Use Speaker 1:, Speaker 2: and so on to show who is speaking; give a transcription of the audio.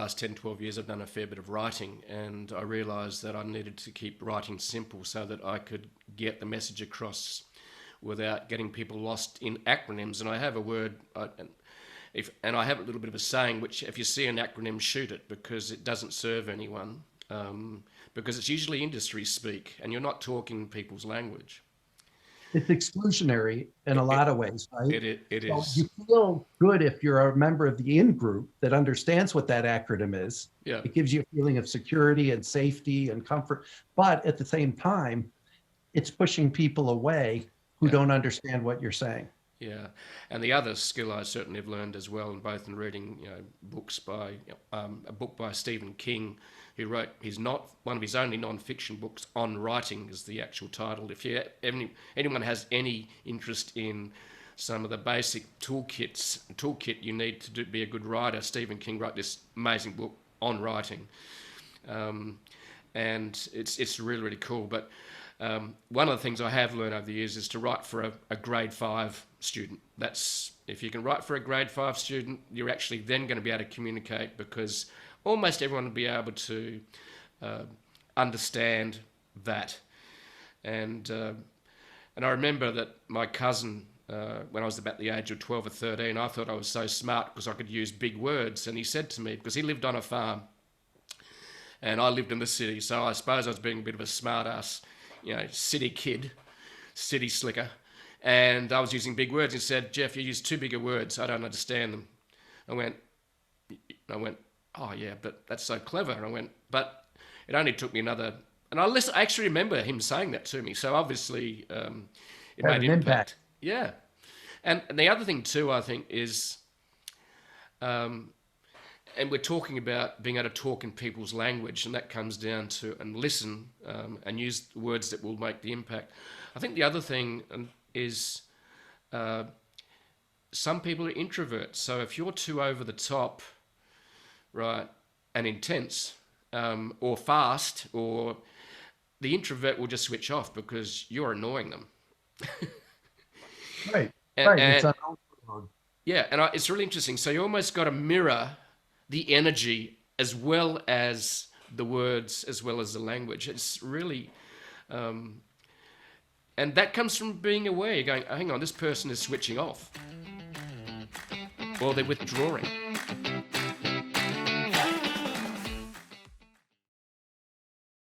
Speaker 1: last 10, 12 years, I've done a fair bit of writing, and I realised that I needed to keep writing simple so that I could get the message across without getting people lost in acronyms. And I have a word, and I have a little bit of a saying, which if you see an acronym, shoot it, because it doesn't serve anyone, because it's usually industry speak, and you're not talking people's language.
Speaker 2: It's exclusionary in a
Speaker 1: It,
Speaker 2: lot of ways, right?
Speaker 1: it
Speaker 2: So
Speaker 1: is.
Speaker 2: you feel good if you're a member of the in group that understands what that acronym is.
Speaker 1: Yeah,
Speaker 2: It gives you a feeling of security and safety and comfort. But at the same time, it's pushing people away who
Speaker 1: yeah.
Speaker 2: don't understand what you're saying.
Speaker 1: Yeah, and the other skill I certainly have learned as well, both in reading, books by a book by Stephen King, who wrote his not one of his only non-fiction books on writing is the actual title. If anyone has any interest in some of the basic toolkit you need to be a good writer, Stephen King wrote this amazing book on writing, um, and it's really really cool. But one of the things I have learned over the years is to write for a grade 5 student. That's if you can write for a grade 5 student, you're actually then going to be able to communicate, because almost everyone will be able to understand that. And I remember that my cousin, when I was about the age of 12 or 13, I thought I was so smart because I could use big words. And he said to me, because he lived on a farm and I lived in the city, so I suppose I was being a bit of a smart ass, city kid, city slicker. And I was using big words. He said, "Jeff, you use too big of words. I don't understand them." I went, "Oh yeah, but that's so clever." And I went, "But it only took me another." And I actually remember him saying that to me. So obviously, it
Speaker 2: Had
Speaker 1: made
Speaker 2: an impact.
Speaker 1: impact. Yeah. And the other thing too, I think, is, and we're talking about being able to talk in people's language, and that comes down to and listen, and use words that will make the impact. I think the other thing is, some people are introverts. So if you're too over the top, right, and intense, or fast, or the introvert will just switch off because you're annoying them.
Speaker 2: Right.
Speaker 1: And,
Speaker 2: Right. It's
Speaker 1: and
Speaker 2: an overload.
Speaker 1: yeah, and it's really interesting. So you almost got to mirror the energy as well as the words, as well as the language. It's really, and that comes from being aware. You're going, hang on, this person is switching off, or they're withdrawing.